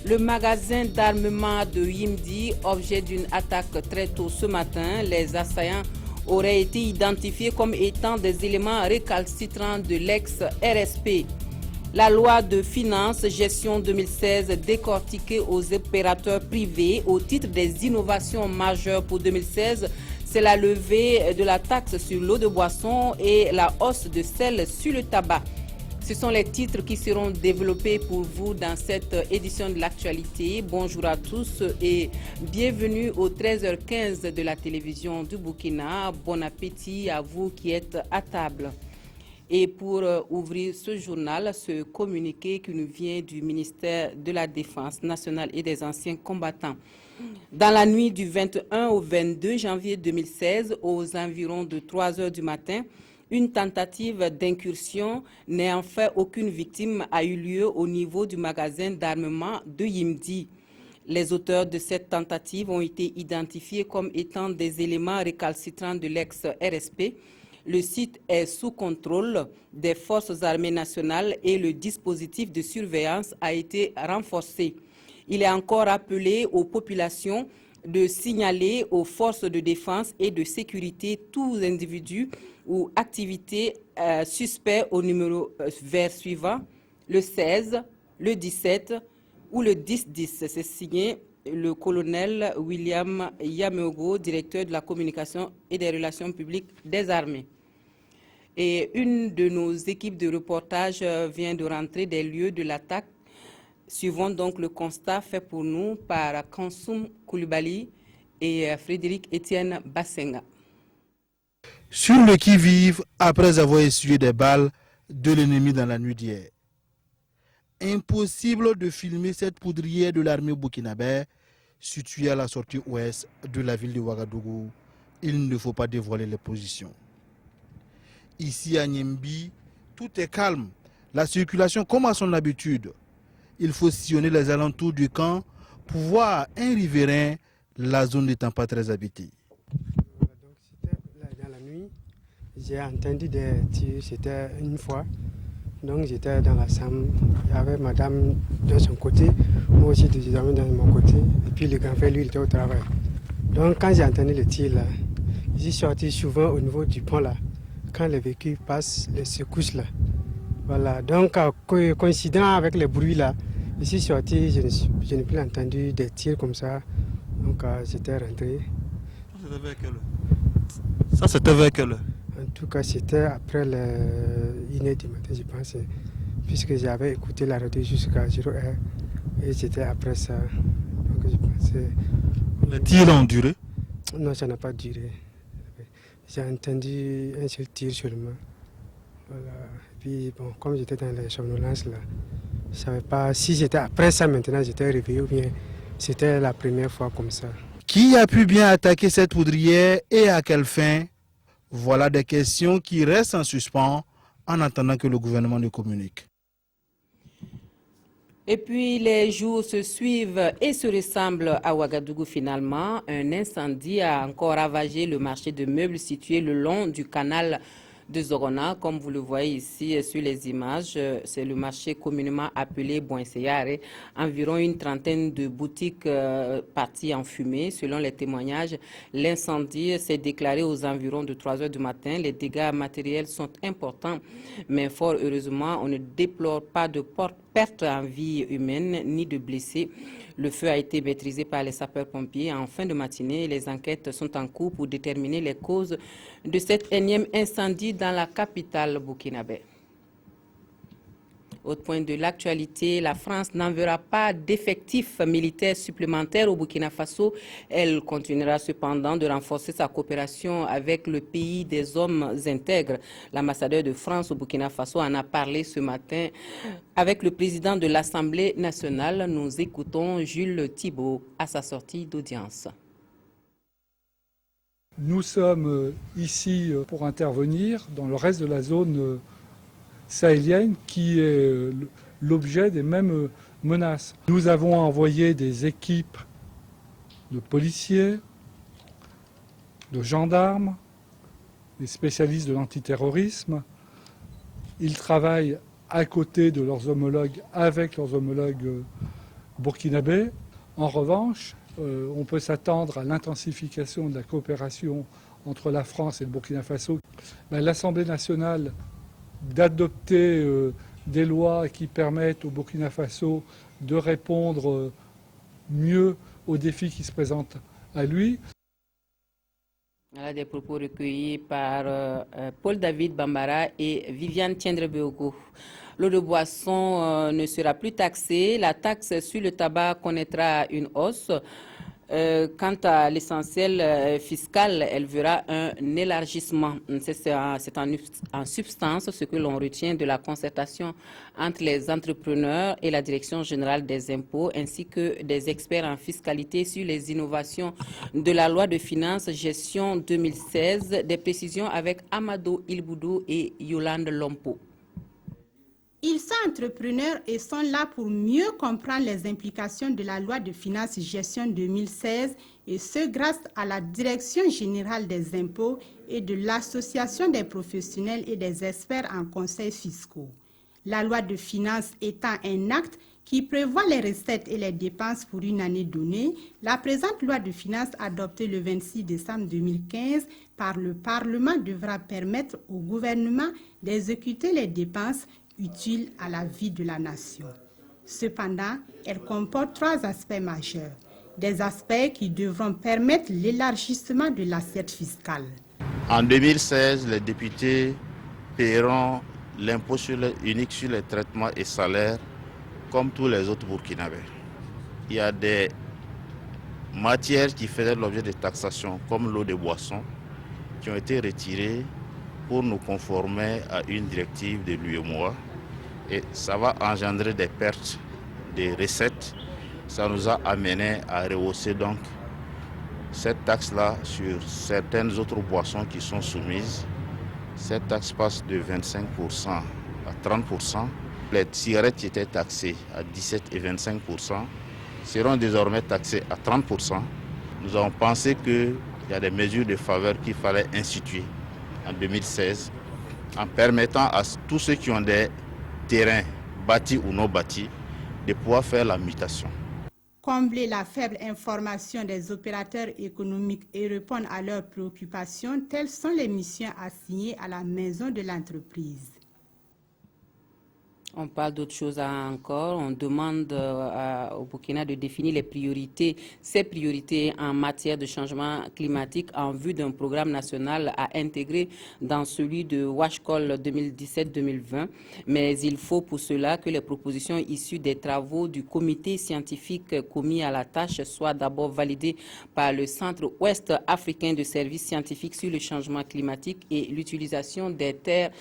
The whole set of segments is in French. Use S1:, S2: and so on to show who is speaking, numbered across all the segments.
S1: Le magasin d'armement de Yimdi, objet d'une attaque très tôt ce matin, les assaillants auraient été identifiés comme étant des éléments récalcitrants de l'ex-RSP. La loi de finances gestion 2016 décortiquée aux opérateurs privés au titre des innovations majeures pour 2016, c'est la levée de la taxe sur l'eau de boisson et la hausse de celle sur le tabac. Ce sont les titres qui seront développés pour vous dans cette édition de l'actualité. Bonjour à tous et bienvenue au 13h15 de la télévision du Burkina. Bon appétit à vous qui êtes à table. Et pour ouvrir ce journal, ce communiqué qui nous vient du ministère de la Défense nationale et des anciens combattants. Dans la nuit du 21 au 22 janvier 2016, aux environs de 3 h du matin, une tentative d'incursion n'ayant fait aucune victime a eu lieu au niveau du magasin d'armement de Yimdi. Les auteurs de cette tentative ont été identifiés comme étant des éléments récalcitrants de l'ex-RSP. Le site est sous contrôle des forces armées nationales et le dispositif de surveillance a été renforcé. Il est encore appelé aux populations de signaler aux forces de défense et de sécurité tous individus ou activités suspects au numéro vert suivant, le 16, le 17 ou le 10-10. C'est signé le colonel William Yameogo, directeur de la communication et des relations publiques des armées. Et une de nos équipes de reportage vient de rentrer des lieux de l'attaque. Suivons donc le constat fait pour nous par Kansoum Koulibaly et Frédéric Étienne Bassenga.
S2: Sur le qui-vive après avoir essuyé des balles de l'ennemi dans la nuit d'hier. Impossible de filmer cette poudrière de l'armée burkinabé située à la sortie ouest de la ville de Ouagadougou. Il ne faut pas dévoiler les positions. Ici à Nyembi, tout est calme. La circulation comme à son habitude. Il faut sillonner les alentours du camp pour voir un riverain, la zone n'étant pas très habitée.
S3: Donc c'était dans la nuit, j'ai entendu des tirs, c'était une fois. Donc j'étais dans la chambre, il y avait madame de son côté, moi aussi je dormais de mon côté, et puis le grand frère lui il était au travail. Donc quand j'ai entendu le tir là, j'ai sorti souvent au niveau du pont là, quand les véhicules passent, les secousses là. Voilà, donc coïncident avec les bruits là, je suis sorti, je n'ai plus entendu des tirs comme ça, donc j'étais rentré.
S2: Ça c'était vers quelle heure?
S3: En tout cas, c'était après les 1h du matin, je pense, puisque j'avais écouté la radio jusqu'à 0h, et c'était après ça. Donc je pensais...
S2: Les tirs ont duré?
S3: Non, ça n'a pas duré. J'ai entendu un seul tir seulement. Voilà. Puis bon, comme j'étais dans les somnolences là, je ne savais pas si j'étais après ça maintenant, j'étais réveillé ou bien c'était la première fois comme ça.
S2: Qui a pu bien attaquer cette poudrière et à quelle fin? Voilà des questions qui restent en suspens en attendant que le gouvernement ne communique.
S1: Et puis les jours se suivent et se ressemblent à Ouagadougou finalement. Un incendie a encore ravagé le marché de meubles situé le long du canal de Zorona, comme vous le voyez ici sur les images. C'est le marché communément appelé Boinseyare. Environ une trentaine de boutiques parties en fumée. Selon les témoignages, l'incendie s'est déclaré aux environs de 3 h du matin. Les dégâts matériels sont importants, mais fort heureusement, on ne déplore pas de perte en vie humaine ni de blessés. Le feu a été maîtrisé par les sapeurs-pompiers en fin de matinée. Les enquêtes sont en cours pour déterminer les causes de cet énième incendie dans la capitale burkinabé. Autre point de l'actualité, la France n'enverra pas d'effectifs militaires supplémentaires au Burkina Faso. Elle continuera cependant de renforcer sa coopération avec le pays des hommes intègres. L'ambassadeur de France au Burkina Faso en a parlé ce matin avec le président de l'Assemblée nationale. Nous écoutons Jules Thibault à sa sortie d'audience.
S4: Nous sommes ici pour intervenir dans le reste de la zone sahélienne qui est l'objet des mêmes menaces. Nous avons envoyé des équipes de policiers, de gendarmes, des spécialistes de l'antiterrorisme. Ils travaillent à côté de leurs homologues, avec leurs homologues burkinabé. En revanche, on peut s'attendre à l'intensification de la coopération entre la France et le Burkina Faso. L'Assemblée nationale d'adopter des lois qui permettent au Burkina Faso de répondre mieux aux défis qui se présentent à lui.
S1: Voilà des propos recueillis par Paul-David Bambara et Viviane Tiendrebeogo. L'eau de boisson ne sera plus taxée. La taxe sur le tabac connaîtra une hausse. Quant à l'essentiel fiscal, elle verra un élargissement. C'est en substance ce que l'on retient de la concertation entre les entrepreneurs et la Direction générale des impôts, ainsi que des experts en fiscalité sur les innovations de la loi de finances gestion 2016. Des précisions avec Amado Ilboudou et Yolande Lompo.
S5: Ils sont entrepreneurs et sont là pour mieux comprendre les implications de la loi de finances gestion 2016 et ce grâce à la Direction générale des impôts et de l'Association des professionnels et des experts en conseils fiscaux. La loi de finances étant un acte qui prévoit les recettes et les dépenses pour une année donnée, la présente loi de finances adoptée le 26 décembre 2015 par le Parlement devra permettre au gouvernement d'exécuter les dépenses utile à la vie de la nation. Cependant, elle comporte 3 aspects majeurs, des aspects qui devront permettre l'élargissement de l'assiette fiscale.
S6: En 2016, les députés paieront l'impôt unique sur les traitements et salaires comme tous les autres Burkinabés. Il y a des matières qui faisaient l'objet de taxation, comme l'eau de boisson, qui ont été retirées pour nous conformer à une directive de l'UEMOA. Et ça va engendrer des pertes de recettes. Ça nous a amené à rehausser donc cette taxe-là sur certaines autres boissons qui sont soumises. Cette taxe passe de 25% à 30%. Les cigarettes qui étaient taxées à 17 et 25% seront désormais taxées à 30%. Nous avons pensé qu'il y a des mesures de faveur qu'il fallait instituer en 2016 en permettant à tous ceux qui ont des terrains bâtis ou non bâtis de pouvoir faire la mutation.
S5: Combler la faible information des opérateurs économiques et répondre à leurs préoccupations, telles sont les missions assignées à la maison de l'entreprise.
S1: On parle d'autre chose encore. On demande au Burkina de définir ses priorités en matière de changement climatique en vue d'un programme national à intégrer dans celui de WASHCOL 2017-2020. Mais il faut pour cela que les propositions issues des travaux du comité scientifique commis à la tâche soient d'abord validées par le Centre ouest africain de services scientifiques sur le changement climatique et l'utilisation des terres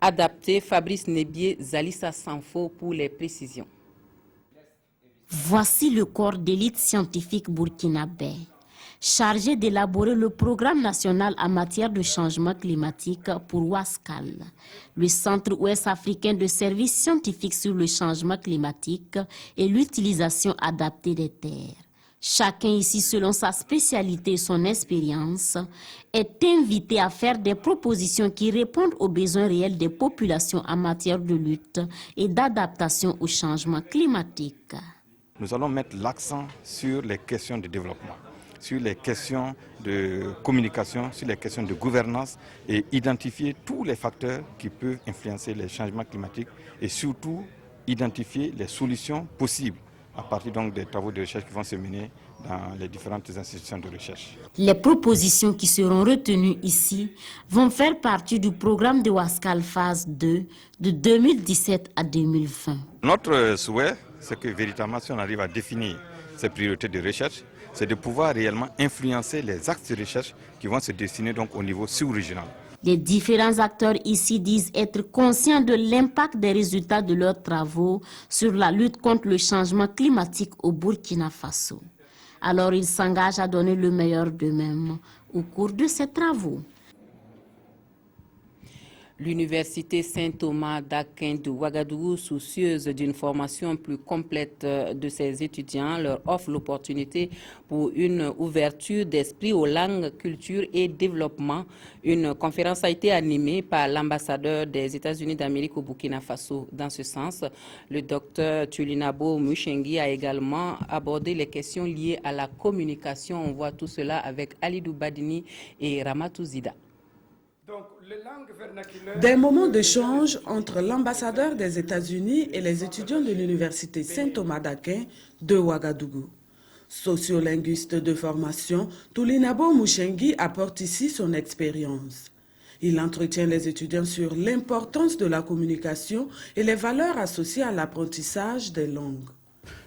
S1: adapté. Fabrice Nebier, Zalissa Sanfo pour les précisions.
S7: Voici le corps d'élite scientifique burkinabé, chargé d'élaborer le programme national en matière de changement climatique pour WASCAL, le Centre ouest africain de services scientifiques sur le changement climatique et l'utilisation adaptée des terres. Chacun ici, selon sa spécialité et son expérience, est invité à faire des propositions qui répondent aux besoins réels des populations en matière de lutte et d'adaptation au changement climatique.
S8: Nous allons mettre l'accent sur les questions de développement, sur les questions de communication, sur les questions de gouvernance et identifier tous les facteurs qui peuvent influencer les changements climatiques et surtout identifier les solutions possibles à partir donc des travaux de recherche qui vont se mener dans les différentes institutions de recherche.
S7: Les propositions qui seront retenues ici vont faire partie du programme de WASCAL phase 2 de 2017 à 2020.
S8: Notre souhait, c'est que véritablement, si on arrive à définir ces priorités de recherche, c'est de pouvoir réellement influencer les axes de recherche qui vont se dessiner donc au niveau sous-régional.
S7: Les différents acteurs ici disent être conscients de l'impact des résultats de leurs travaux sur la lutte contre le changement climatique au Burkina Faso. Alors ils s'engagent à donner le meilleur d'eux-mêmes au cours de ces travaux.
S1: L'université Saint-Thomas d'Aquin de Ouagadougou, soucieuse d'une formation plus complète de ses étudiants, leur offre l'opportunité pour une ouverture d'esprit aux langues, culture et développement. Une conférence a été animée par l'ambassadeur des États-Unis d'Amérique au Burkina Faso. Dans ce sens, le docteur Tulinabo Mushengi a également abordé les questions liées à la communication. On voit tout cela avec Alidou Badini et Ramatou Zida.
S9: Des moments d'échange entre l'ambassadeur des États-Unis et les étudiants de l'université Saint-Thomas d'Aquin de Ouagadougou. Sociolinguiste de formation, Tulinabo Mushengi apporte ici son expérience. Il entretient les étudiants sur l'importance de la communication et les valeurs associées à l'apprentissage des langues.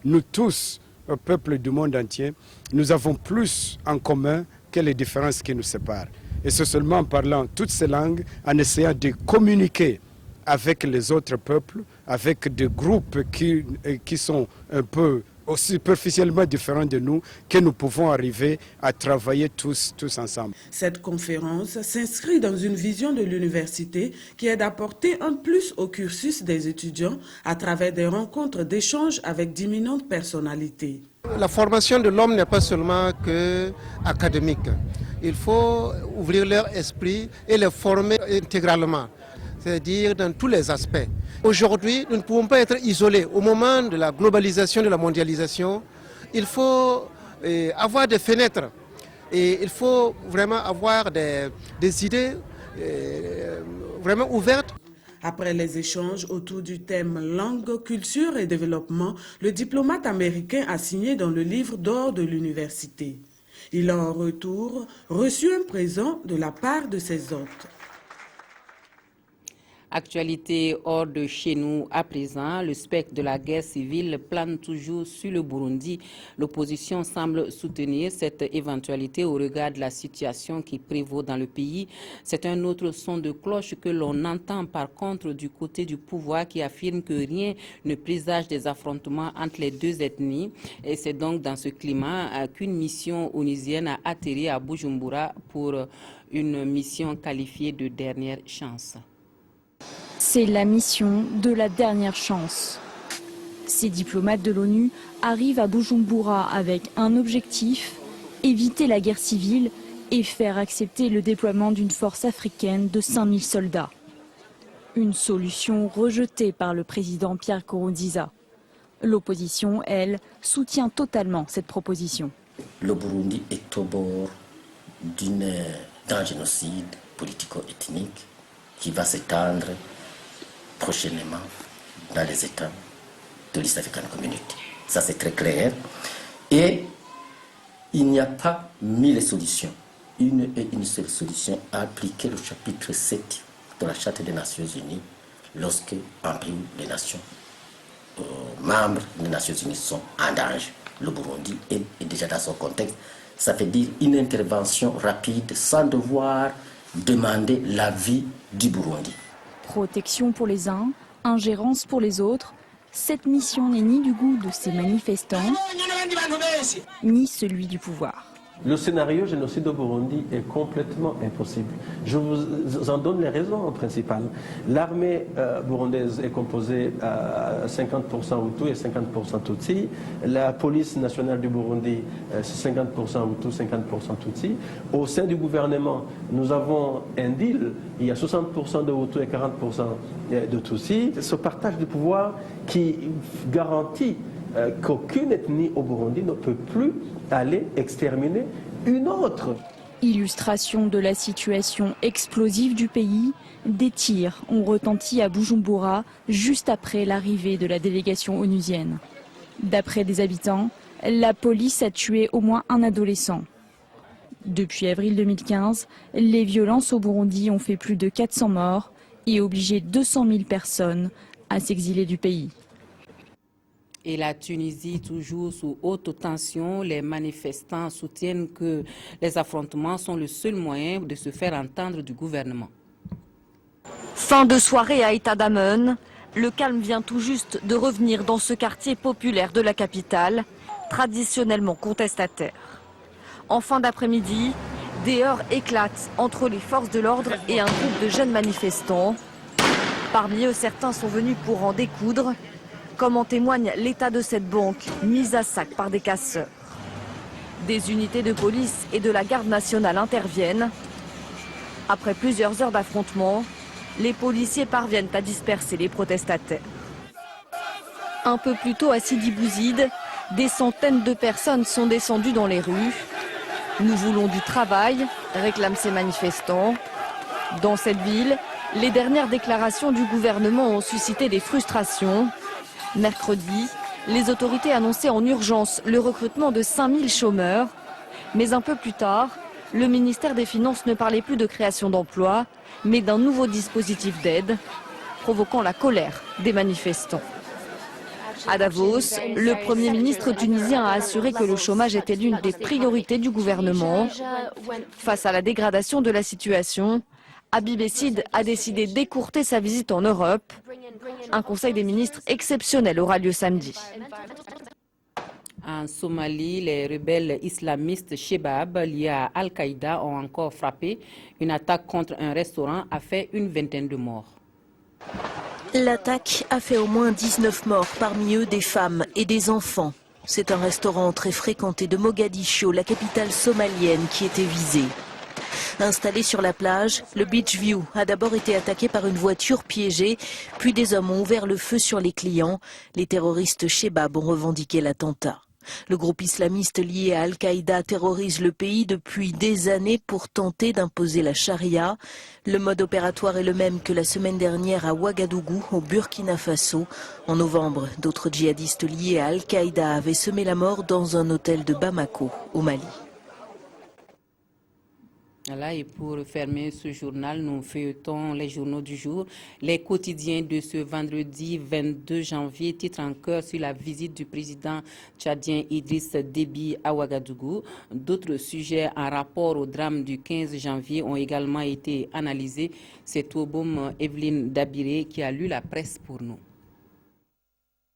S3: Nous tous, au peuple du monde entier, nous avons plus en commun que les différences qui nous séparent. Et c'est seulement en parlant toutes ces langues, en essayant de communiquer avec les autres peuples, avec des groupes qui sont un peu aussi superficiellement différents de nous, que nous pouvons arriver à travailler tous ensemble.
S9: Cette conférence s'inscrit dans une vision de l'université qui est d'apporter un plus au cursus des étudiants à travers des rencontres d'échange avec d'imminentes personnalités.
S10: La formation de l'homme n'est pas seulement académique. Il faut ouvrir leur esprit et les former intégralement, c'est-à-dire dans tous les aspects. Aujourd'hui, nous ne pouvons pas être isolés. Au moment de la globalisation, de la mondialisation, il faut avoir des fenêtres et il faut vraiment avoir des idées vraiment ouvertes.
S9: Après les échanges autour du thème langue, culture et développement, le diplomate américain a signé dans le livre d'or de l'université. Il a en retour reçu un présent de la part de ses hôtes.
S1: Actualité hors de chez nous à présent, le spectre de la guerre civile plane toujours sur le Burundi. L'opposition semble soutenir cette éventualité au regard de la situation qui prévaut dans le pays. C'est un autre son de cloche que l'on entend par contre du côté du pouvoir qui affirme que rien ne présage des affrontements entre les deux ethnies. Et c'est donc dans ce climat qu'une mission onusienne a atterri à Bujumbura pour une mission qualifiée de dernière chance.
S11: C'est la mission de la dernière chance. Ces diplomates de l'ONU arrivent à Bujumbura avec un objectif, éviter la guerre civile et faire accepter le déploiement d'une force africaine de 5000 soldats. Une solution rejetée par le président Pierre Nkurunziza. L'opposition, elle, soutient totalement cette proposition.
S12: Le Burundi est au bord d'un génocide politico-ethnique qui va s'étendre prochainement dans les États de l'East African Community. Ça, c'est très clair. Et il n'y a pas mille solutions. Une seule solution, appliquer le chapitre 7 de la Charte des Nations Unies lorsque, en pays, les nations membres des Nations Unies sont en danger. Le Burundi est déjà dans son contexte. Ça veut dire une intervention rapide sans devoir demander l'avis du Burundi.
S11: Protection pour les uns, ingérence pour les autres, cette mission n'est ni du goût de ces manifestants, ni celui du pouvoir.
S13: Le scénario génocide au Burundi est complètement impossible. Je vous en donne les raisons principales. L'armée burundaise est composée à 50% Hutu et 50% Tutsi. La police nationale du Burundi, c'est 50% Hutu, 50% Tutsi. Au sein du gouvernement, nous avons un deal. Il y a 60% de Hutu et 40% de Tutsi. Ce partage du pouvoir qui garantit qu'aucune ethnie au Burundi ne peut plus aller exterminer une autre.
S11: Illustration de la situation explosive du pays, des tirs ont retenti à Bujumbura juste après l'arrivée de la délégation onusienne. D'après des habitants, la police a tué au moins un adolescent. Depuis avril 2015, les violences au Burundi ont fait plus de 400 morts et obligé 200 000 personnes à s'exiler du pays.
S1: Et la Tunisie, toujours sous haute tension, les manifestants soutiennent que les affrontements sont le seul moyen de se faire entendre du gouvernement.
S14: Fin de soirée à Etadamen, le calme vient tout juste de revenir dans ce quartier populaire de la capitale, traditionnellement contestataire. En fin d'après-midi, Des heurts éclatent entre les forces de l'ordre et un groupe de jeunes manifestants. Parmi eux, certains sont venus pour en découdre, comme en témoigne l'état de cette banque mise à sac par des casseurs. Des unités de police et de la garde nationale interviennent. Après plusieurs heures d'affrontement, les policiers parviennent à disperser les protestataires. Un peu plus tôt à Sidi Bouzid, des centaines de personnes sont descendues dans les rues. Nous voulons du travail, réclament ces manifestants. Dans cette ville, les dernières déclarations du gouvernement ont suscité des frustrations. Mercredi, les autorités annonçaient en urgence le recrutement de 5000 chômeurs. Mais un peu plus tard, le ministère des Finances ne parlait plus de création d'emplois, mais d'un nouveau dispositif d'aide, provoquant la colère des manifestants. À Davos, le Premier ministre tunisien a assuré que le chômage était l'une des priorités du gouvernement. Face à la dégradation de la situation, Abiy Bessid a décidé d'écourter sa visite en Europe. Un conseil des ministres exceptionnel aura lieu samedi.
S1: En Somalie, les rebelles islamistes Shebab liés à Al-Qaïda ont encore frappé. Une attaque contre un restaurant a fait une vingtaine de morts.
S15: L'attaque a fait au moins 19 morts, parmi eux des femmes et des enfants. C'est un restaurant très fréquenté de Mogadiscio, la capitale somalienne, qui était visée. Installé sur la plage, le Beach View a d'abord été attaqué par une voiture piégée, puis des hommes ont ouvert le feu sur les clients. Les terroristes Shebab ont revendiqué l'attentat. Le groupe islamiste lié à Al-Qaïda terrorise le pays depuis des années pour tenter d'imposer la charia. Le mode opératoire est le même que la semaine dernière à Ouagadougou, au Burkina Faso. En novembre, d'autres djihadistes liés à Al-Qaïda avaient semé la mort dans un hôtel de Bamako, au Mali.
S1: Voilà, et pour fermer ce journal, nous feuilletons les journaux du jour. Les quotidiens de ce vendredi 22 janvier titrent en cœur sur la visite du président tchadien Idriss Déby à Ouagadougou. D'autres sujets en rapport au drame du 15 janvier ont également été analysés. C'est au boom Evelyne Dabiré qui a lu la presse pour nous.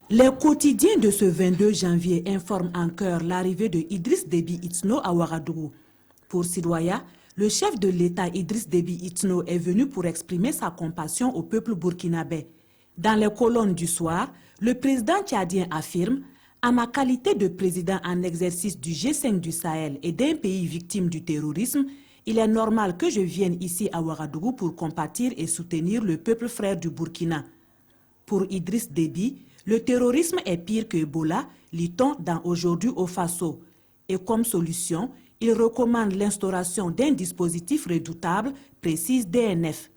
S16: Les quotidiens de ce 22 janvier informent en cœur l'arrivée de Idriss Déby Itno à Ouagadougou. Pour Sidoya, le chef de l'État Idriss Déby Itno est venu pour exprimer sa compassion au peuple burkinabé. Dans les colonnes du soir, le président tchadien affirme « À ma qualité de président en exercice du G5 du Sahel et d'un pays victime du terrorisme, il est normal que je vienne ici à Ouagadougou pour compatir et soutenir le peuple frère du Burkina. » Pour Idriss Déby, le terrorisme est pire que Ebola, lit-on dans Aujourd'hui au Faso. Et comme solution, il recommande l'instauration d'un dispositif redoutable, précise DNF.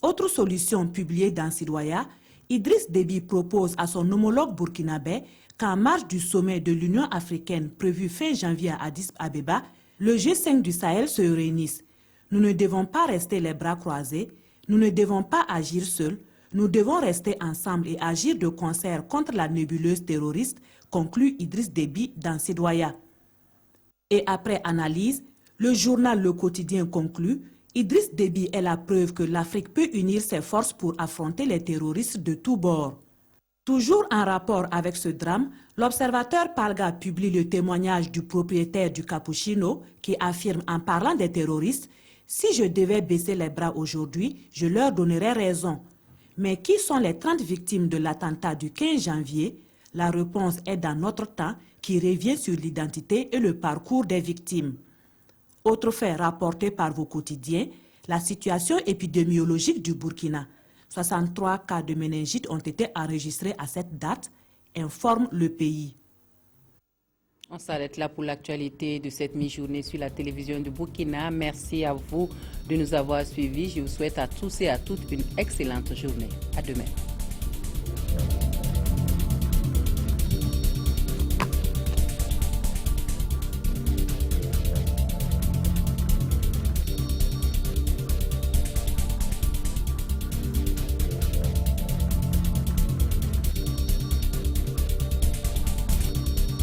S16: Autre solution publiée dans Sidoya, Idriss Déby propose à son homologue burkinabé qu'en marge du sommet de l'Union africaine prévu fin janvier à Addis Abeba, le G5 du Sahel se réunisse. Nous ne devons pas rester les bras croisés, nous ne devons pas agir seuls, nous devons rester ensemble et agir de concert contre la nébuleuse terroriste, conclut Idriss Déby dans Sidoya. Et après analyse, le journal Le Quotidien conclut « Idriss Déby est la preuve que l'Afrique peut unir ses forces pour affronter les terroristes de tous bords. » Toujours en rapport avec ce drame, l'observateur Palga publie le témoignage du propriétaire du Cappuccino qui affirme en parlant des terroristes « Si je devais baisser les bras aujourd'hui, je leur donnerais raison. » Mais qui sont les 30 victimes de l'attentat du 15 janvier? La réponse est dans notre temps qui revient sur l'identité et le parcours des victimes. Autre fait rapporté par vos quotidiens, la situation épidémiologique du Burkina. 63 cas de méningite ont été enregistrés à cette date, informe le pays.
S1: On s'arrête là pour l'actualité de cette mi-journée sur la télévision du Burkina. Merci à vous de nous avoir suivis. Je vous souhaite à tous et à toutes une excellente journée. À demain.